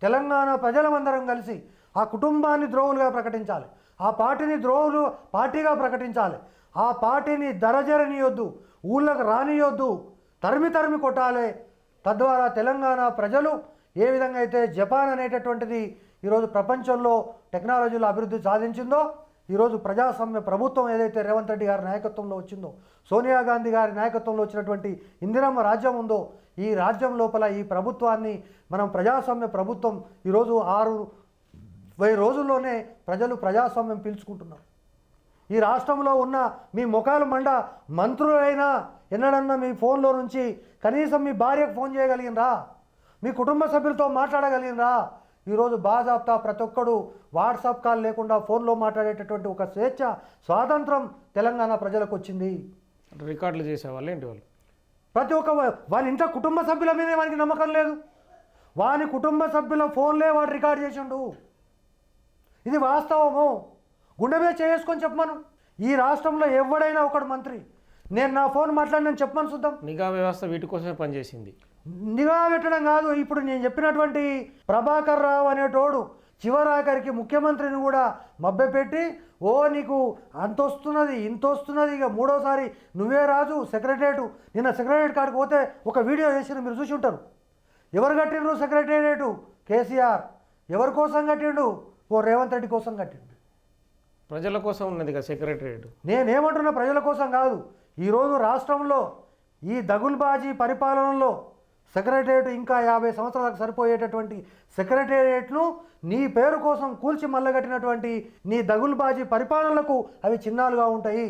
తెలంగాణ ప్రజలమందరం కలిసి ఆ కుటుంబాన్ని ద్రోహులుగా ప్రకటించాలి, ఆ పార్టీని ద్రోహులు పార్టీగా ప్రకటించాలి, ఆ పార్టీని దరజరనియొద్దు, ఊళ్ళకు రానియొద్దు, తరిమి తరిమి కొట్టాలి. తద్వారా తెలంగాణ ప్రజలు ఏ విధంగా అయితే జపాన్ అనేటటువంటిది ఈరోజు ప్రపంచంలో టెక్నాలజీలో అభివృద్ధి సాధించిందో, ఈరోజు ప్రజాస్వామ్య ప్రభుత్వం ఏదైతే రేవంత్ రెడ్డి గారి నాయకత్వంలో వచ్చిందో, సోనియా గాంధీ గారి నాయకత్వంలో వచ్చినటువంటి ఇందిరమ్మ రాజ్యం ఉందో, ఈ రాజ్యం లోపల ఈ ప్రభుత్వాన్ని మనం ప్రజాస్వామ్య ప్రభుత్వం ఈరోజు 60 రోజుల్లోనే ప్రజలు ప్రజాస్వామ్యం పీల్చుకుంటున్నారు. ఈ రాష్ట్రంలో ఉన్న మీ ముఖాలు మండ మంత్రులైనా ఎన్నడన్నా మీ ఫోన్లో నుంచి కనీసం మీ భార్యకు ఫోన్ చేయగలిగినరా, మీ కుటుంబ సభ్యులతో మాట్లాడగలిగినరా? ఈరోజు బాజాప్తా ప్రతి ఒక్కడు వాట్సాప్ కాల్ లేకుండా ఫోన్లో మాట్లాడేటటువంటి ఒక స్వేచ్ఛ, స్వాతంత్రం తెలంగాణ ప్రజలకు వచ్చింది. రికార్డులు చేసేవాళ్ళు ఏంటి వాళ్ళు? ప్రతి ఒక్క వాని ఇంట్లో కుటుంబ సభ్యుల మీదే వానికి నమ్మకం లేదు. వాని కుటుంబ సభ్యుల ఫోన్లే వాడు రికార్డ్ చేసిండు. ఇది వాస్తవము. గుండె మీద చేసుకొని చెప్పమను. ఈ రాష్ట్రంలో ఎవడైనా ఒకడు మంత్రి నేను నా ఫోన్ మాట్లాడినని చెప్పమని చూద్దాం. నిఘా వ్యవస్థ వీటి కోసమే పనిచేసింది. నిఘా పెట్టడం కాదు, ఇప్పుడు నేను చెప్పినటువంటి ప్రభాకర్ రావు అనేటోడు చివరాఖరికి ముఖ్యమంత్రిని కూడా మభ్యపెట్టి, ఓ నీకు అంత వస్తున్నది ఇంత వస్తున్నది, ఇక మూడోసారి నువ్వే రాజు సెక్రటరియట్. నిన్న సెక్రటరియట్ కాడికి పోతే ఒక వీడియో చేసిన మీరు చూసి ఉంటారు. ఎవరు కట్టిండ్రు సెక్రటరియట్? కేసీఆర్. ఎవరి కోసం కట్టిండు? ఓ రేవంత్ రెడ్డి కోసం కట్టిండు. ప్రజల కోసం ఉన్నది కదా సెక్రటరియట్. నేనేమంటున్నా ప్రజల కోసం కాదు. ఈరోజు రాష్ట్రంలో ఈ దగుల్బాజీ పరిపాలనలో సెక్రటరియట్ ఇంకా 50 సంవత్సరాలకు సరిపోయేటటువంటి సెక్రటరియట్ను నీ పేరు కోసం కూల్చి మల్లగట్టినటువంటి నీ దగుల్బాజీ పరిపాలనలకు అవి చిన్నాలుగా ఉంటాయి.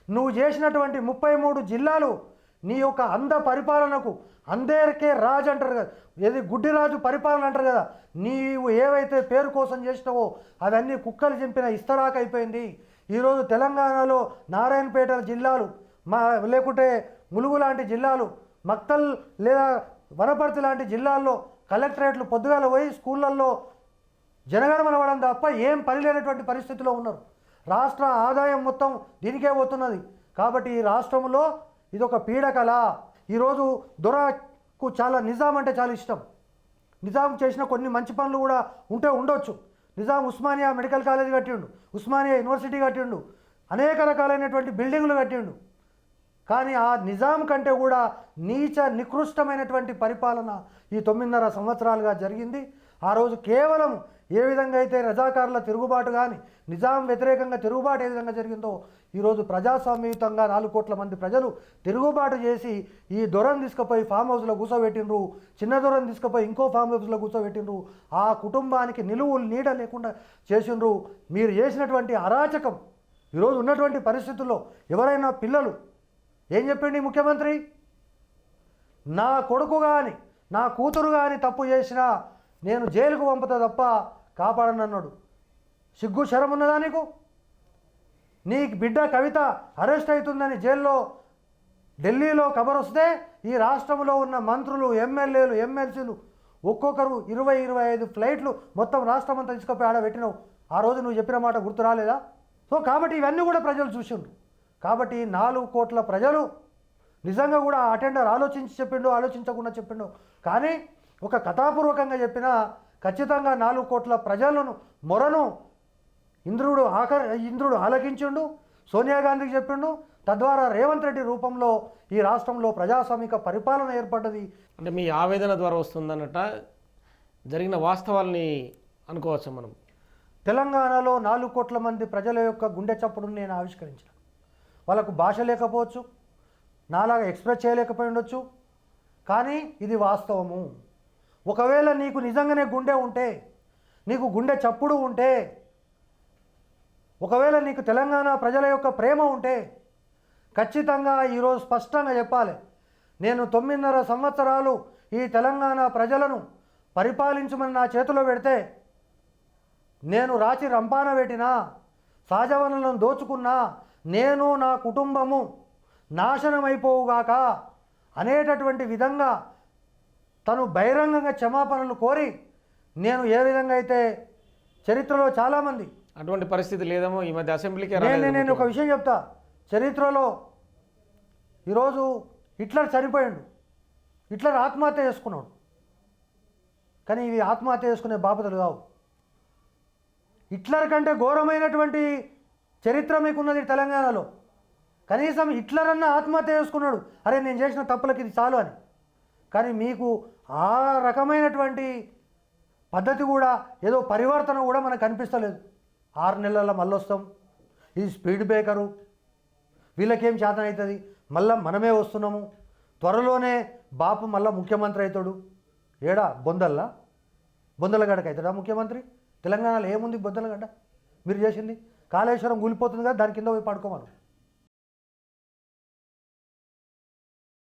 నువ్వు చేసినటువంటి 33 జిల్లాలు నీ యొక్క అంద పరిపాలనకు, అందరికే రాజు అంటారు కదా, ఏది గుడ్డిరాజు పరిపాలన అంటారు కదా, నీవు ఏవైతే పేరు కోసం చేసినావో అవన్నీ కుక్కలు చింపిన ఇస్తరాకు అయిపోయింది. ఈరోజు తెలంగాణలో నారాయణపేట జిల్లాలు లేకుంటే ములుగు లాంటి జిల్లాలు, మక్తల్ లేదా వనపర్తి లాంటి జిల్లాల్లో కలెక్టరేట్లు పొద్దుగాల పోయి స్కూళ్ళల్లో జనగణమనవడం తప్ప ఏం పని లేనటువంటి పరిస్థితిలో ఉన్నారు. రాష్ట్ర ఆదాయం మొత్తం దీనికే పోతున్నది. కాబట్టి ఈ రాష్ట్రంలో ఇదొక పీడకల. ఈరోజు దొరకు చాలా నిజాం అంటే చాలా ఇష్టం. నిజాం చేసిన కొన్ని మంచి పనులు కూడా ఉండొచ్చు. నిజాం ఉస్మానియా మెడికల్ కాలేజ్ కట్టిండు, ఉస్మానియా యూనివర్సిటీ కట్టిండు, అనేక రకాలైనటువంటి బిల్డింగులు కట్టిండు. కానీ ఆ నిజాం కంటే కూడా నీచ నికృష్టమైనటువంటి పరిపాలన ఈ 9.5 సంవత్సరాలుగా జరిగింది. ఆ రోజు కేవలం ఏ విధంగా అయితే రజాకారుల తిరుగుబాటు కానీ నిజాం వ్యతిరేకంగా తిరుగుబాటు ఏ విధంగా జరిగిందో ఈరోజు ప్రజాస్వామ్యయుతంగా 4 కోట్ల మంది ప్రజలు తిరుగుబాటు చేసి ఈ దొరను తీసుకుపోయి ఫామ్ హౌస్లో కూర్చోబెట్టిండ్రు, చిన్న దొరను తీసుకుపోయి ఇంకో ఫామ్ హౌస్లో కూర్చోబెట్టిండ్రు. ఆ కుటుంబానికి నిలువు నీడ లేకుండా చేసిండ్రు. మీరు చేసినటువంటి అరాచకం ఈరోజు ఉన్నటువంటి పరిస్థితుల్లో ఎవరైనా పిల్లలు ఏం చెప్పిండి ముఖ్యమంత్రి? నా కొడుకు కానీ నా కూతురు కానీ తప్పు చేసినా నేను జైలుకు పంపుతా తప్ప కాపాడనన్నాడు. సిగ్గు శరం ఉన్నదా నీకు? నీ బిడ్డ కవిత అరెస్ట్ అవుతుందని జైల్లో ఢిల్లీలో ఖబర్ వస్తే ఈ రాష్ట్రంలో ఉన్న మంత్రులు, ఎమ్మెల్యేలు, ఎమ్మెల్సీలు ఒక్కొక్కరు 20-25 ఫ్లైట్లు మొత్తం రాష్ట్రం అంతా తీసుకుపోయి ఆడబెట్టినావు. ఆ రోజు నువ్వు చెప్పిన మాట గుర్తు రాలేదా? సో కాబట్టి ఇవన్నీ కూడా ప్రజలు చూసిండ్రు. కాబట్టి 4 కోట్ల ప్రజలు నిజంగా కూడా అటెండర్ ఆలోచించి చెప్పిండో ఆలోచించకుండా చెప్పిండో కానీ ఒక కథాపూర్వకంగా చెప్పినా ఖచ్చితంగా 4 కోట్ల ప్రజలను మొరను ఇంద్రుడు ఆలకించిండు, సోనియా గాంధీకి చెప్పిండు. తద్వారా రేవంత్ రెడ్డి రూపంలో ఈ రాష్ట్రంలో ప్రజాస్వామిక పరిపాలన ఏర్పడ్డది. అంటే మీ ఆవేదన ద్వారా వస్తుందన్నట జరిగిన వాస్తవాల్ని అనుకోవచ్చు మనం. తెలంగాణలో 4 కోట్ల మంది ప్రజల యొక్క గుండె చప్పుడును నేను ఆవిష్కరించిన. వాళ్ళకు భాష లేకపోవచ్చు, నాలాగా ఎక్స్ప్రెస్ చేయలేకపోయి ఉండొచ్చు, కానీ ఇది వాస్తవము. ఒకవేళ నీకు నిజంగానే గుండె ఉంటే, నీకు గుండె చప్పుడు ఉంటే, ఒకవేళ నీకు తెలంగాణ ప్రజల యొక్క ప్రేమ ఉంటే ఖచ్చితంగా ఈరోజు స్పష్టంగా చెప్పాలి. నేను 9.5 సంవత్సరాలు ఈ తెలంగాణ ప్రజలను పరిపాలించమని నా చేతిలో పెడితే నేను రాచి రంపాన పెట్టినా, సహజ వనరులను దోచుకున్నా, నేను నా కుటుంబము నాశనమైపోవుగాక అనేటటువంటి విధంగా తను బహిరంగంగా క్షమాపణలు కోరి నేను ఏ విధంగా అయితే చరిత్రలో చాలామంది అటువంటి పరిస్థితి లేదేమో ఈ మధ్య అసెంబ్లీకి నేను ఒక విషయం చెప్తా. చరిత్రలో ఈరోజు హిట్లర్ చనిపోయాడు, హిట్లర్ ఆత్మహత్య చేసుకున్నాడు. కానీ ఇవి ఆత్మహత్య చేసుకునే బాపతలు కావు. హిట్లర్ కంటే ఘోరమైనటువంటి చరిత్ర మీకున్నది తెలంగాణలో. కనీసం హిట్లర్ అన్న ఆత్మహత్య చేసుకున్నాడు, అరే నేను చేసిన తప్పులకి ఇది చాలు అని. కానీ మీకు ఆ రకమైనటువంటి పద్ధతి కూడా, ఏదో పరివర్తన కూడా మనకు కనిపిస్తలేదు. 6 నెలల్లో మళ్ళీ వస్తాం, ఇది స్పీడ్ బ్రేకరు, వీళ్ళకేం చేతన అవుతుంది, మళ్ళీ మనమే వస్తున్నాము, త్వరలోనే బాపు మళ్ళీ ముఖ్యమంత్రి అవుతాడు. ఏడా బొందలగడ్డకి అవుతాడా ముఖ్యమంత్రి? తెలంగాణలో ఏముంది బొందలగడ్డ? మీరు చేసింది కాళేశ్వరం కూలిపోతుంది కదా, దాని కింద పోయి పడుకోమను.